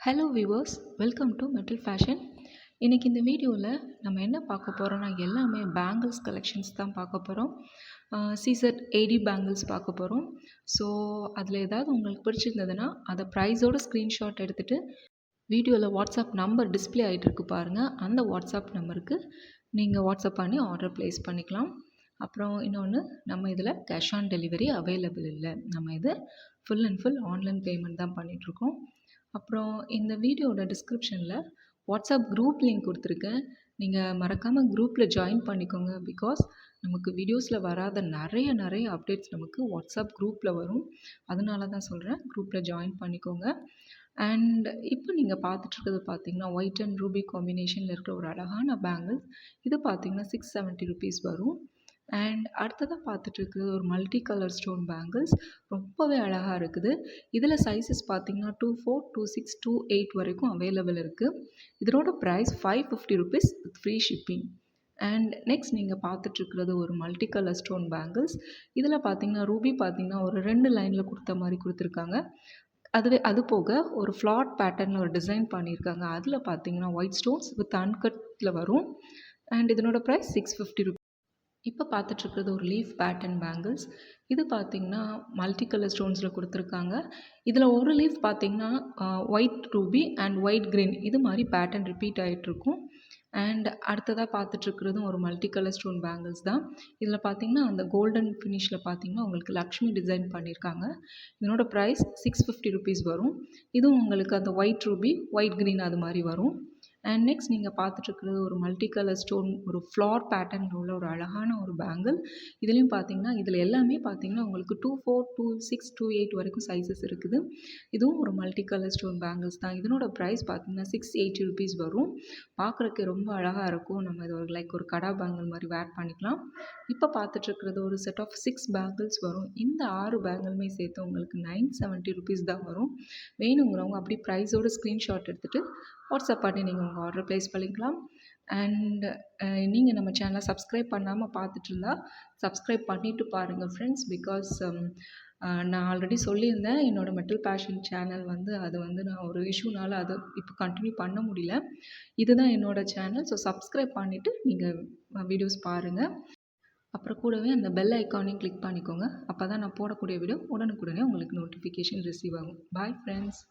Hello viewers, welcome to metal fashion. இன்றைக்கி இந்த வீடியோவில் நம்ம என்ன பார்க்க போகிறோம்னா எல்லாமே பேங்கிள்ஸ் கலெக்ஷன்ஸ் தான் பார்க்க போகிறோம். சீசர் ஏடி பேங்கிள்ஸ் பார்க்க போகிறோம். ஸோ அதில் ஏதாவது உங்களுக்கு பிடிச்சிருந்ததுன்னா அதை ப்ரைஸோட ஸ்க்ரீன்ஷாட் எடுத்துகிட்டு வீடியோவில் வாட்ஸ்அப் நம்பர் டிஸ்பிளே ஆகிட்டு இருக்கு பாருங்கள். அந்த வாட்ஸ்அப் நம்பருக்கு நீங்கள் வாட்ஸ்அப் பண்ணி ஆர்டர் ப்ளேஸ் பண்ணிக்கலாம். அப்புறம் இன்னொன்று, நம்ம இதில் கேஷ் ஆன் டெலிவரி அவைலபிள் இல்லை. நம்ம இது full and full online payment தான் பண்ணிகிட்ருக்கோம். அப்புறம் இந்த வீடியோட டிஸ்கிரிப்ஷனில் வாட்ஸ்அப் குரூப் லிங்க் கொடுத்துருக்கேன். நீங்கள் மறக்காமல் குரூப்பில் ஜாயின் பண்ணிக்கோங்க. பிகாஸ் நமக்கு வீடியோஸில் வராத நிறைய அப்டேட்ஸ் நமக்கு வாட்ஸ்அப் குரூப்பில் வரும். அதனால தான் சொல்கிறேன், குரூப்பில் ஜாயின் பண்ணிக்கோங்க. அண்ட் இப்போ நீங்கள் பார்த்துட்ருக்கிறது பார்த்தீங்கன்னா ஒயிட் அண்ட் ரூபி காம்பினேஷனில் இருக்கிற ஒரு அழகான பேங்கிள்ஸ். இது பார்த்தீங்கன்னா 670 ருபீஸ் வரும். அண்ட் அடுத்ததாக பார்த்துட்ருக்குறது ஒரு மல்டி கலர் ஸ்டோன் பேங்கிள்ஸ். ரொம்பவே அழகாக இருக்குது. இதில் சைஸஸ் பார்த்தீங்கன்னா 24, 26, 28 வரைக்கும் அவைலபிள் இருக்குது. இதனோட price 550 rupees with free shipping. And next நீங்கள் பார்த்துட்ருக்கிறது ஒரு மல்டி கலர் ஸ்டோன் பேங்கிள்ஸ். இதில் பார்த்தீங்கன்னா ரூபி பார்த்தீங்கன்னா ஒரு 2 லைனில் கொடுத்த மாதிரி கொடுத்துருக்காங்க. அது போக ஒரு ஃப்ளாட் பேட்டர்னில் ஒரு டிசைன் பண்ணியிருக்காங்க. அதில் பார்த்தீங்கன்னா ஒயிட் ஸ்டோன்ஸ் வித் அன்கட்டில் வரும். அண்ட் இதனோட ப்ரைஸ் 650 ருபீஸ். இப்போ பார்த்துட்ருக்கிறது ஒரு லீஃப் பேட்டர்ன் பேங்கிள்ஸ். இது பார்த்திங்கன்னா மல்டி கலர் ஸ்டோன்ஸில் கொடுத்துருக்காங்க. இதில் ஒரு லீஃப் பார்த்திங்கன்னா white Ruby and white green இது மாதிரி பேட்டர்ன் ரிப்பீட் ஆகிட்ருக்கும். அண்ட் அடுத்ததாக பார்த்துட்ருக்கிறதும் ஒரு மல்டி கலர் ஸ்டோன் பேங்கிள்ஸ் தான். இதில் பார்த்திங்கன்னா அந்த கோல்டன் ஃபினிஷில் பார்த்திங்கன்னா உங்களுக்கு லக்ஷ்மி டிசைன் பண்ணியிருக்காங்க. இதனோட ப்ரைஸ் 650 ருபீஸ் வரும். இதுவும் உங்களுக்கு அந்த ஒயிட் ரூபி ஒயிட் க்ரீன் அது மாதிரி வரும். அண்ட் நெக்ஸ்ட் நீங்கள் பார்த்துட்ருக்கிறது ஒரு மல்டி கலர் ஸ்டோன் ஒரு ஃப்ளார் பேட்டர்னில் உள்ள ஒரு அழகான ஒரு பேங்கிள். இதுலேயும் பார்த்தீங்கன்னா இதில் எல்லாமே பார்த்தீங்கன்னா உங்களுக்கு 24, 26, 28 வரைக்கும் சைஸஸ் இருக்குது. இதுவும் ஒரு மல்டி கலர் ஸ்டோன் பேங்கிள்ஸ் தான். இதனோட ப்ரைஸ் பார்த்தீங்கன்னா 680 ருபீஸ் வரும். பார்க்குறக்கு ரொம்ப அழகாக இருக்கும். நம்ம இது ஒரு லைக் ஒரு கடா பேங்கிள் மாதிரி வேர் பண்ணிக்கலாம். இப்போ பார்த்துட்ருக்கிறது ஒரு செட் ஆஃப் 6 பேங்கிள்ஸ் வரும். இந்த 6 பேங்கிளுமே சேர்த்து உங்களுக்கு 970 ருபீஸ் தான் வரும். வேணுங்கிறவங்க அப்படி ப்ரைஸோட ஸ்க்ரீன்ஷாட் எடுத்துகிட்டு வாட்ஸ்அப் பண்ணி நீங்கள் உங்கள் ஆர்டர் ப்ளேஸ் பண்ணிக்கலாம். அண்ட் நீங்கள் நம்ம சேனலை சப்ஸ்கிரைப் பண்ணாமல் பார்த்துட்ருந்தா சப்ஸ்கிரைப் பண்ணிவிட்டு பாருங்கள் ஃப்ரெண்ட்ஸ். பிகாஸ் நான் ஆல்ரெடி சொல்லியிருந்தேன் என்னோடய மெட்டல் பேஷன் சேனல் அது நான் ஒரு இஷ்யூனால் அதை இப்போ கண்டினியூ பண்ண முடியல. இதுதான் என்னோடய சேனல். ஸோ சப்ஸ்கிரைப் பண்ணிவிட்டு நீங்கள் வீடியோஸ் பாருங்கள். அப்புறம் கூடவே அந்த பெல் ஐக்கானையும் கிளிக் பண்ணிக்கோங்க. அப்போ தான் நான் போடக்கூடிய வீடியோ உடனுக்குடனே உங்களுக்கு நோட்டிஃபிகேஷன் ரிசீவ் ஆகும். Bye friends.